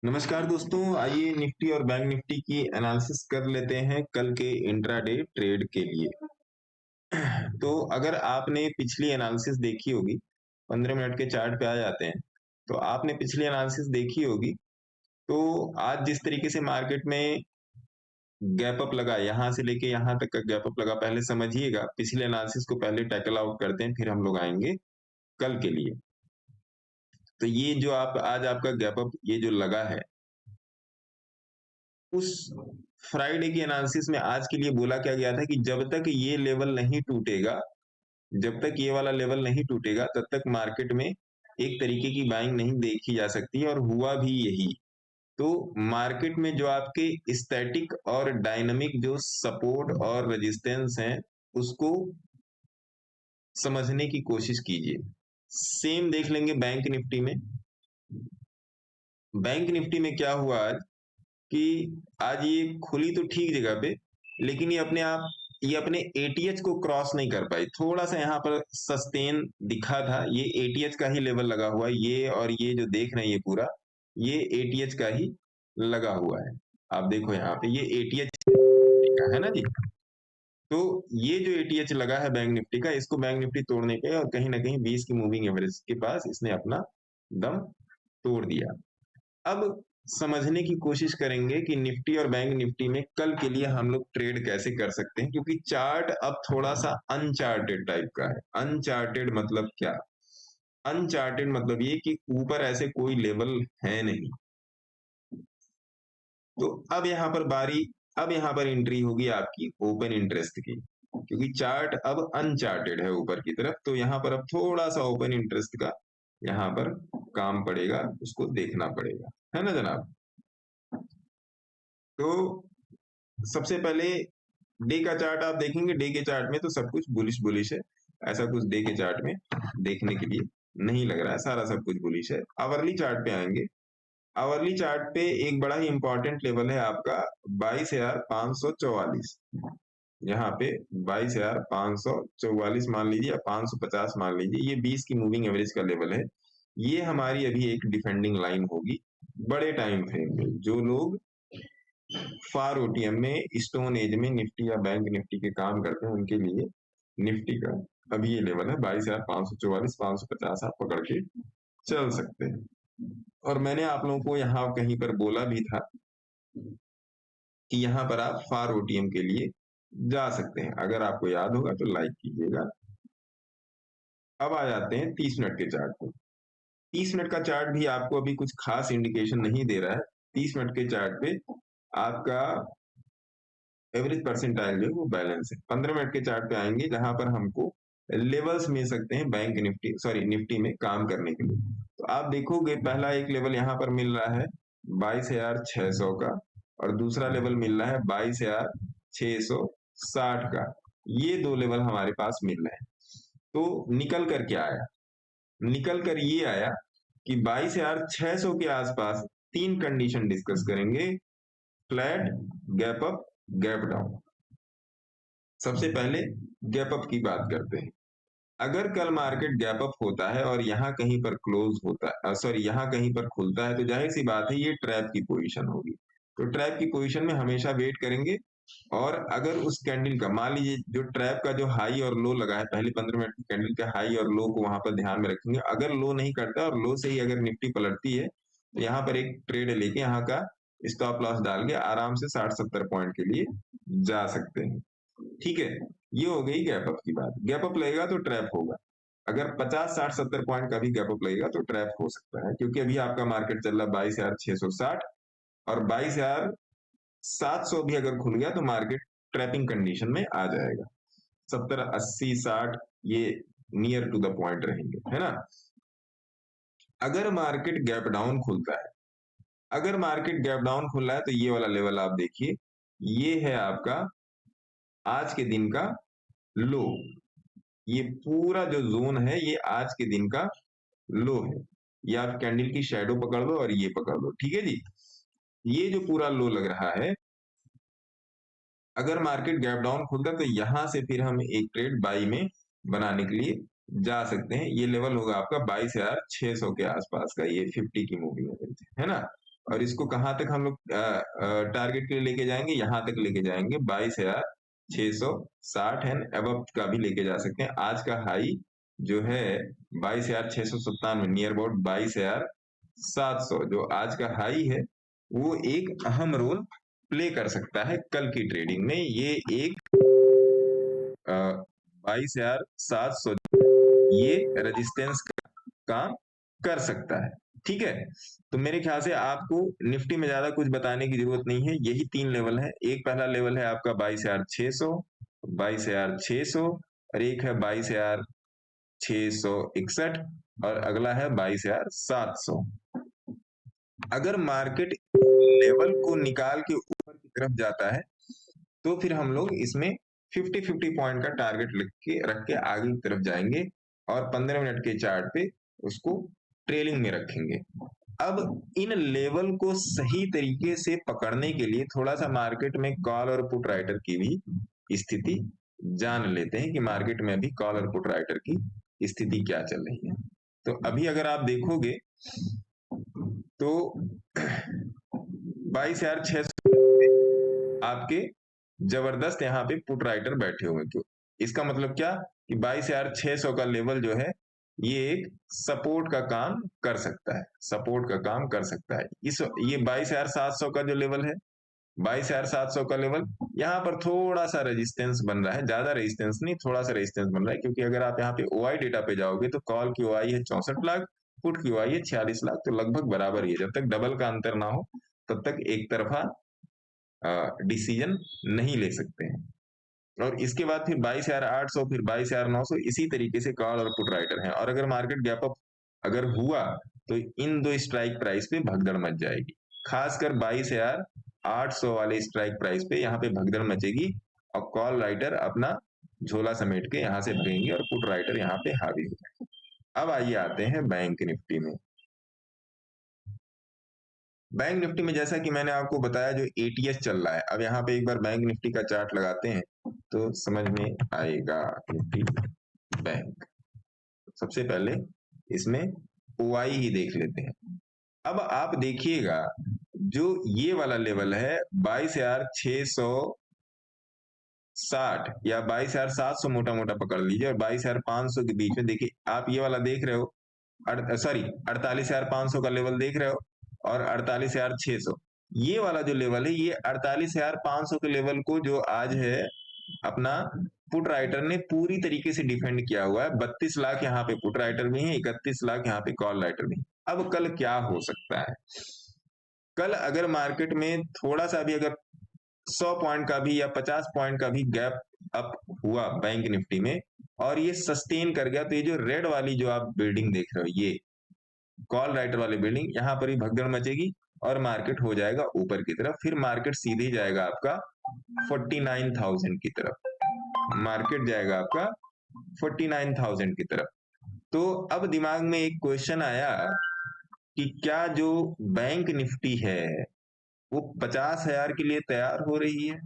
नमस्कार दोस्तों, आइए निफ्टी और बैंक निफ्टी की एनालिसिस कर लेते हैं कल के इंट्राडे ट्रेड के लिए। तो अगर आपने पिछली एनालिसिस देखी होगी, 15 मिनट के चार्ट पे आ जाते हैं। तो आपने पिछली एनालिसिस देखी होगी। तो आज जिस तरीके से मार्केट में गैप अप लगा, यहाँ से लेके यहाँ तक का गैप अप लगा, पहले समझिएगा। पिछले एनालिसिस को पहले टैकल आउट करते हैं, फिर हम लोग आएंगे कल के लिए। तो ये जो आप आज आपका गैप अप ये जो लगा है, उस फ्राइडे की एनालिसिस में आज के लिए बोला क्या गया था कि जब तक ये लेवल नहीं टूटेगा, जब तक ये वाला लेवल नहीं टूटेगा, तब तक मार्केट में एक तरीके की बाइंग नहीं देखी जा सकती है, और हुआ भी यही। तो मार्केट में जो आपके स्टैटिक और डायनामिक जो सपोर्ट और रेजिस्टेंस हैं, उसको समझने की कोशिश कीजिए। सेम देख लेंगे बैंक निफ्टी में। बैंक निफ्टी में क्या हुआ आज कि आज ये खुली तो ठीक जगह पे, लेकिन ये अपने एटीएच को क्रॉस नहीं कर पाई। थोड़ा सा यहाँ पर सस्टेन दिखा था, ये एटीएच का ही लेवल लगा हुआ है, ये और ये जो देख रहे हैं ये पूरा, ये एटीएच का ही लगा हुआ है। आप देखो यहाँ पे ये एटीएच का है ना जी। तो ये जो एटीएच लगा है बैंक निफ्टी का, इसको बैंक निफ्टी तोड़ने पे और कहीं ना कहीं 20 की मूविंग एवरेज के पास इसने अपना दम तोड़ दिया। अब समझने की कोशिश करेंगे कि निफ्टी और बैंक निफ्टी में कल के लिए हम लोग ट्रेड कैसे कर सकते हैं, क्योंकि चार्ट अब थोड़ा सा अनचार्टेड टाइप का है। अनचार्टेड मतलब क्या? अनचार्टेड मतलब ये कि ऊपर ऐसे कोई लेवल है नहीं। तो अब यहाँ पर एंट्री होगी आपकी ओपन इंटरेस्ट की, क्योंकि चार्ट अब अनचार्टेड है ऊपर की तरफ। तो यहाँ पर अब थोड़ा सा ओपन इंटरेस्ट का यहाँ पर काम पड़ेगा, उसको देखना पड़ेगा, है ना जनाब। तो सबसे पहले डे का चार्ट आप देखेंगे। डे के चार्ट में तो सब कुछ बुलिश बुलिश है, ऐसा कुछ डे के चार्ट में देखने के लिए नहीं लग रहा है, सारा सब कुछ बुलिश है। आवरली चार्ट पे आएंगे। आवरली चार्ट पे एक बड़ा ही इंपॉर्टेंट लेवल है आपका 22,544। यहाँ पे 22,544 मान लीजिए या 550 मान लीजिए, ये 20 की मूविंग एवरेज का लेवल है। ये हमारी अभी एक डिफेंडिंग लाइन होगी बड़े टाइम फ्रेम में। जो लोग फार ओटीएम में, स्टोन एज में निफ्टी या बैंक निफ्टी के काम करते हैं, उनके लिए निफ्टी का अभी ये लेवल है 22,544, 550 आप पकड़ के चल सकते हैं। और मैंने आप लोगों को यहाँ कहीं पर बोला भी था कि यहाँ पर आप फार ओटीएम के लिए जा सकते हैं। अगर आपको याद होगा तो लाइक कीजिएगा। अब आ जाते हैं 30 मिनट के चार्ट पर। 30 मिनट का चार्ट भी आपको अभी कुछ खास इंडिकेशन नहीं दे रहा है। 30 मिनट के चार्ट पे आपका एवरेज परसेंटाइल जो वो बैलेंस है। 15 मिनट के चार्ट पे आएंगे, जहां पर हमको लेवल्स मिल सकते हैं बैंक निफ्टी में काम करने के लिए। तो आप देखोगे पहला एक लेवल यहाँ पर मिल रहा है 22,600 का, और दूसरा लेवल मिल रहा है 22,660 का। ये दो लेवल हमारे पास मिल रहे हैं। तो निकल कर क्या आया? निकल कर ये आया कि 22,600 के आसपास तीन कंडीशन डिस्कस करेंगे: flat, gap up, gap down. सबसे पहले गैप अप की बात करते हैं। अगर कल मार्केट गैप अप होता है और यहाँ कहीं पर क्लोज होता है, सॉरी यहाँ कहीं पर खुलता है, तो जाहिर सी बात है ये ट्रैप की पोजीशन होगी। तो ट्रैप की पोजीशन में हमेशा वेट करेंगे। और अगर उस कैंडल का, मान लीजिए जो ट्रैप का जो हाई और लो लगा है, पहले 15 मिनट की कैंडल के हाई और लो को वहां पर ध्यान में रखेंगे। अगर लो नहीं करता और लो से ही अगर निफ्टी पलटती है, तो यहाँ पर एक ट्रेड लेके यहाँ का स्टॉप लॉस डाल के आराम से 60-70 पॉइंट के लिए जा सकते हैं। ठीक है, ये हो गई गैप अप की बात। गैप अप लगेगा तो ट्रैप होगा। अगर 50-60-70 पॉइंट का भी गैप अप लगेगा तो ट्रैप हो सकता है, क्योंकि अभी आपका मार्केट चल रहा है 22,660, और 22,700 भी अगर खुल गया तो मार्केट ट्रैपिंग कंडीशन में आ जाएगा। 70-80-60 ये नियर टू द पॉइंट रहेंगे, है ना। अगर मार्केट गैप डाउन खुलता है, अगर मार्केट गैप डाउन खुल रहा है, तो ये वाला लेवल आप देखिए, ये है आपका आज के दिन का लो। ये पूरा जो जोन है ये आज के दिन का लो है। ये आप कैंडल की शैडो पकड़ लो और ये पकड़ लो, ठीक है जी। ये जो पूरा लो लग रहा है, अगर मार्केट गैप डाउन खुलता है तो यहां से फिर हम एक ट्रेड बाई में बनाने के लिए जा सकते हैं। ये लेवल होगा आपका 22,600 के आसपास का, ये 50 की मूविंग एवरेज है ना। और इसको कहाँ तक हम लोग टारगेट के लिए लेके जाएंगे, यहाँ तक लेके जाएंगे 22,660 एंड अबव का भी लेके जा सकते हैं। आज का हाई जो है 22,697, नियर अबाउट 22,700 जो आज का हाई है, वो एक अहम रोल प्ले कर सकता है कल की ट्रेडिंग में। ये एक 22,700 ये रेजिस्टेंस का काम कर सकता है। ठीक है, तो मेरे ख्याल से आपको निफ्टी में ज्यादा कुछ बताने की जरूरत नहीं है। यही 3 लेवल है। एक पहला लेवल है आपका 22,600, 22,600 और एक है 22,661 और अगला है 22,700। अगर मार्केट लेवल को निकाल के ऊपर की तरफ जाता है तो फिर हम लोग इसमें 50-50 पॉइंट का टारगेट रख के आगे की तरफ जाएंगे और 15 मिनट के चार्ट पे उसको ट्रेलिंग में रखेंगे। अब इन लेवल को सही तरीके से पकड़ने के लिए थोड़ा सा मार्केट में कॉल और पुट राइटर की भी स्थिति जान लेते हैं कि मार्केट में अभी कॉल और पुट राइटर की स्थिति क्या चल रही है। तो अभी अगर आप देखोगे तो 22,600 आपके जबरदस्त यहाँ पे पुट राइटर बैठे हुए। क्यों? इसका मतलब क्या कि 22,600 का लेवल जो है ये एक सपोर्ट का काम कर सकता है, सपोर्ट का काम कर सकता है। ये 22,700 का जो लेवल है, 22,700 का लेवल, यहाँ पर थोड़ा सा रेजिस्टेंस बन रहा है, ज्यादा रेजिस्टेंस नहीं, थोड़ा सा रेजिस्टेंस बन रहा है। क्योंकि अगर आप यहाँ पे ओआई डेटा पे जाओगे तो कॉल की ओआई है 64 लाख, पुट की ओआई है 46 लाख, तो लगभग बराबर ही है। जब तक डबल का अंतर ना हो तब तक एक तरफा डिसीजन नहीं ले सकते हैं। और इसके बाद फिर 22,800, फिर 22,900, इसी तरीके से कॉल और पुट राइटर हैं। और अगर मार्केट गैप अप अगर हुआ तो इन दो स्ट्राइक प्राइस पे भगदड़ मच जाएगी। खासकर 22,800 वाले स्ट्राइक प्राइस पे यहाँ पे भगदड़ मचेगी और कॉल राइटर अपना झोला समेट के यहाँ से भगेंगे और पुट राइटर यहाँ पे हावी हो जाएंगे। अब आइए आते हैं बैंक निफ्टी में। बैंक निफ्टी में जैसा कि मैंने आपको बताया जो एटीएस चल रहा है, अब यहाँ पे एक बार बैंक निफ्टी का चार्ट लगाते हैं तो समझ में आएगा। निफ्टी बैंक, सबसे पहले इसमें ओआई ही देख लेते हैं। अब आप देखिएगा जो ये वाला लेवल है 22,660 या 22,700 मोटा मोटा पकड़ लीजिए, और 22,500 के बीच में देखिए आप ये वाला देख रहे हो, सॉरी 48,500 का लेवल देख रहे हो और 48,600, ये वाला जो लेवल है ये 48,500 के लेवल को जो आज है अपना पुट राइटर ने पूरी तरीके से डिफेंड किया हुआ है। 32 लाख यहाँ पे पुट राइटर भी है, 31 लाख यहाँ पे कॉल राइटर भी। अब कल क्या हो सकता है? कल अगर मार्केट में थोड़ा सा भी अगर 100 पॉइंट का भी या 50 पॉइंट का भी गैप अप हुआ बैंक निफ्टी में और ये सस्टेन कर गया, तो ये जो रेड वाली जो आप बिल्डिंग देख रहे हो, ये कॉल राइटर वाली बिल्डिंग, यहाँ पर ही भगदड़ मचेगी और मार्केट हो जाएगा ऊपर की तरफ। फिर मार्केट सीधे जाएगा आपका 49,000 की तरफ, मार्केट जाएगा आपका 49,000 की तरफ। तो अब दिमाग में एक क्वेश्चन आया कि क्या जो बैंक निफ्टी है वो 50,000 के लिए तैयार हो रही है?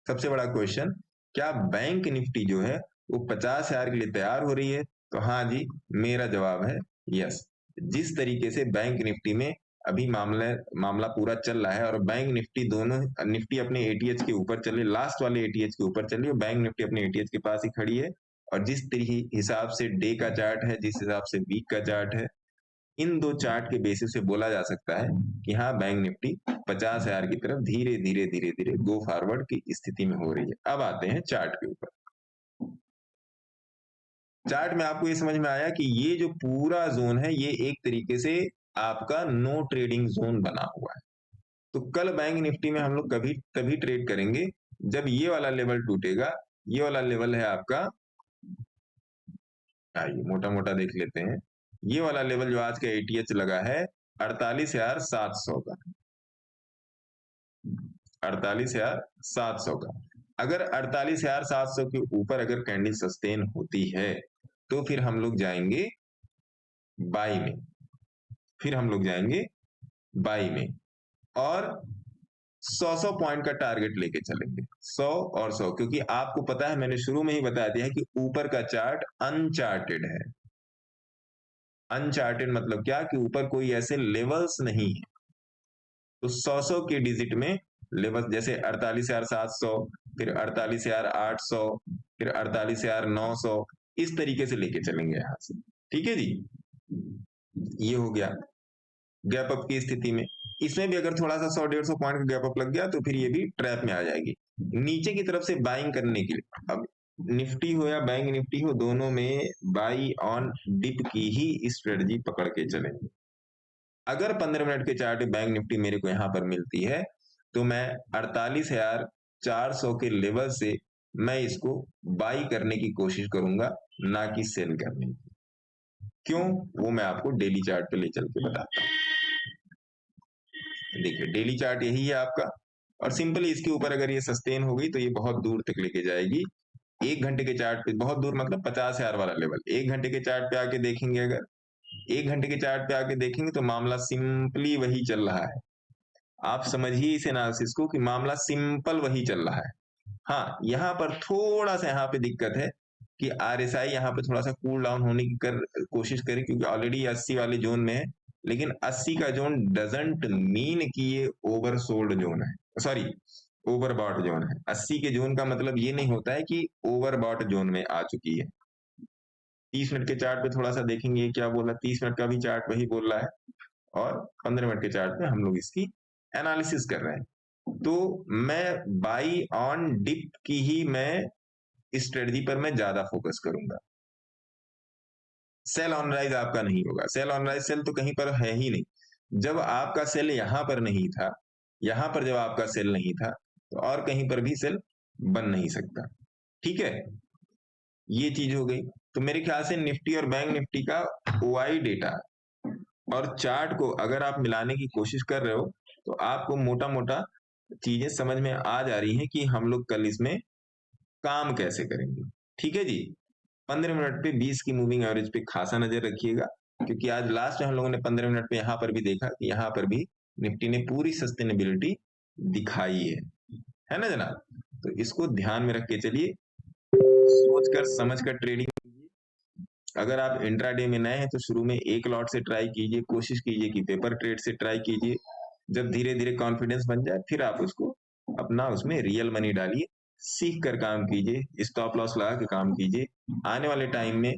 सबसे बड़ा क्वेश्चन, क्या बैंक निफ्टी जो है वो 50,000 के लिए तैयार हो रही है? तो हाँ जी, मेरा जवाब है यस। जिस तरीके से बैंक निफ्टी में अभी मामला पूरा चल रहा है और बैंक निफ्टी दोनों, निफ्टी अपने एटीएच के ऊपर चले, लास्ट वाले एटीएच के ऊपर चली, और बैंक निफ्टी अपने एटीएच के पास ही खड़ी है, और जिस हिसाब से डे का चार्ट है, जिस हिसाब से वीक का चार्ट है, इन दो चार्ट के बेसिस से बोला जा सकता है कि हाँ बैंक निफ्टी 50,000 की तरफ धीरे धीरे धीरे धीरे गो फॉरवर्ड की स्थिति में हो रही है। अब आते हैं चार्ट के ऊपर। चार्ट में आपको ये समझ में आया कि ये जो पूरा जोन है ये एक तरीके से आपका नो ट्रेडिंग जोन बना हुआ है। तो कल बैंक निफ्टी में हम लोग कभी तभी ट्रेड करेंगे जब ये वाला लेवल टूटेगा। ये वाला लेवल है आपका, आइए मोटा मोटा देख लेते हैं। ये वाला लेवल जो आज का एटीएच लगा है 48,700 का, 48,700 का। अगर 48,700 के ऊपर अगर कैंडल सस्टेन होती है तो फिर हम लोग जाएंगे बाई में, फिर हम लोग जाएंगे बाई में और 100 पॉइंट का टारगेट लेके चलेंगे, 100 और 100, क्योंकि आपको पता है मैंने शुरू में ही बता दिया है कि ऊपर का चार्ट अनचार्टेड है, अनचार्टेड मतलब क्या कि ऊपर कोई ऐसे लेवल्स नहीं है। तो 100 के डिजिट में लेवल, जैसे 48,700, फिर 48,800, फिर 48,900, इस तरीके से लेके चलेंगे यहां से। ठीक है जी, ये हो गया गैप अप की स्थिति में। इसमें भी अगर थोड़ा सा 100-150 पॉइंट का गैप अप लग गया तो फिर ये भी ट्रैप में आ जाएगी। नीचे की तरफ से बाइंग करने के लिए, अब निफ्टी हो या बैंक निफ्टी हो, दोनों में बाई ऑन डिप की ही स्ट्रेटजी पकड़ के चलेंगे। अगर 15 मिनट के चार्ट बैंक निफ्टी मेरे को यहां पर मिलती है तो मैं 48,400 के लेवल से मैं इसको बाई करने की कोशिश करूंगा, ना कि सेल करने की। क्यों, वो मैं आपको डेली चार्ट पे ले चल के बताता हूं। देखिए डेली चार्ट यही है आपका, और सिंपली इसके ऊपर अगर ये सस्टेन हो गई तो ये बहुत दूर तक लेके जाएगी। 1 घंटे के चार्ट पे, बहुत दूर मतलब 50,000 वाला लेवल, 1 घंटे के चार्ट पे आके देखेंगे, अगर 1 घंटे के चार्ट पे आके देखेंगे तो मामला सिंपली वही चल रहा है। आप समझिए इस एनालिसिस को कि मामला सिंपल वही चल रहा है। हाँ, यहाँ पर थोड़ा सा यहाँ पे दिक्कत है कि आरएसआई यहाँ पे थोड़ा सा कूल डाउन होने की कोशिश करें, क्योंकि ऑलरेडी 80 वाले जोन में है। लेकिन 80 का जोन डजंट मीन कि ये ओवरसोल्ड जोन है, सॉरी ओवरबॉट जोन है। 80 के जोन का मतलब ये नहीं होता है कि ओवरबॉट जोन में आ चुकी है। 30 मिनट के चार्ट पे थोड़ा सा देखेंगे क्या बोला, 30 मिनट का भी चार्ट वही बोल रहा है, और 15 मिनट के चार्ट पे हम लोग इसकी एनालिसिस कर रहे हैं। तो मैं बाई ऑन डिप की ही मैं स्ट्रेटजी पर मैं ज्यादा फोकस करूंगा। सेल ऑन राइज आपका नहीं होगा। सेल ऑन राइज, सेल तो कहीं पर है ही नहीं। जब आपका सेल यहां पर नहीं था, यहां पर जब आपका सेल नहीं था, तो और कहीं पर भी सेल बन नहीं सकता। ठीक है, ये चीज हो गई। तो मेरे ख्याल से निफ्टी और बैंक निफ्टी का ओआई डेटा और चार्ट को अगर आप मिलाने की कोशिश कर रहे हो तो आपको मोटा मोटा चीजें समझ में आ जा रही हैं कि हम लोग कल इसमें काम कैसे करेंगे। ठीक है जी, 15 मिनट पे 20 की मूविंग एवरेज पे खासा नजर रखिएगा, क्योंकि आज लास्ट में हम लोगों ने 15 मिनट पे यहां पर भी देखा कि यहां पर भी निफ्टी ने पूरी सस्टेनेबिलिटी दिखाई है ना जनाब। तो इसको ध्यान में रख के चलिए, सोच कर समझ कर ट्रेडिंग कीजिए। अगर आप इंट्राडे में नए हैं तो शुरू में एक लॉट से ट्राई कीजिए, कोशिश कीजिए कि पेपर ट्रेड से ट्राई कीजिए। जब धीरे धीरे कॉन्फिडेंस बन जाए फिर आप उसको अपना उसमें रियल मनी डालिए, सीख कर काम कीजिए, स्टॉप लॉस लगा के काम कीजिए। आने वाले टाइम में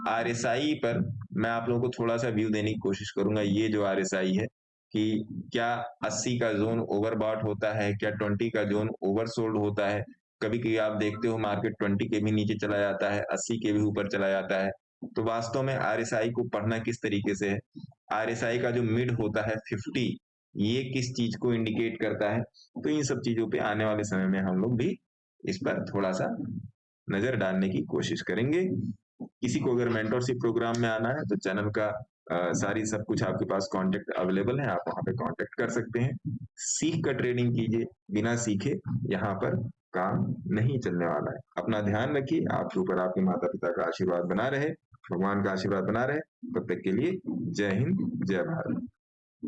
आरएसआई पर मैं आप लोगों को थोड़ा सा व्यू देने की कोशिश करूंगा। ये जो आरएसआई है कि क्या 80 का जोन ओवरबॉट होता है, क्या 20 का जोन ओवरसोल्ड होता है। कभी कभी आप देखते हो मार्केट 20 के भी नीचे चला जाता है, 80 के भी ऊपर चला जाता है। तो वास्तव में आरएसआई को पढ़ना किस तरीके से है, आरएसआई का जो मिड होता है 50, ये किस चीज को इंडिकेट करता है। तो इन सब चीजों पे आने वाले समय में हम लोग भी इस पर थोड़ा सा नजर डालने की कोशिश करेंगे। किसी को अगर मेंटरशिप प्रोग्राम में आना है तो चैनल का सारी सब कुछ आपके पास कांटेक्ट अवेलेबल है, आप वहां पे कांटेक्ट कर सकते हैं। सीख कर ट्रेडिंग कीजिए, बिना सीखे यहाँ पर काम नहीं चलने वाला है। अपना ध्यान रखिए, आपके ऊपर आपके माता पिता का आशीर्वाद बना रहे, भगवान का आशीर्वाद बना रहे। तब तक के लिए जय हिंद, जय भारत।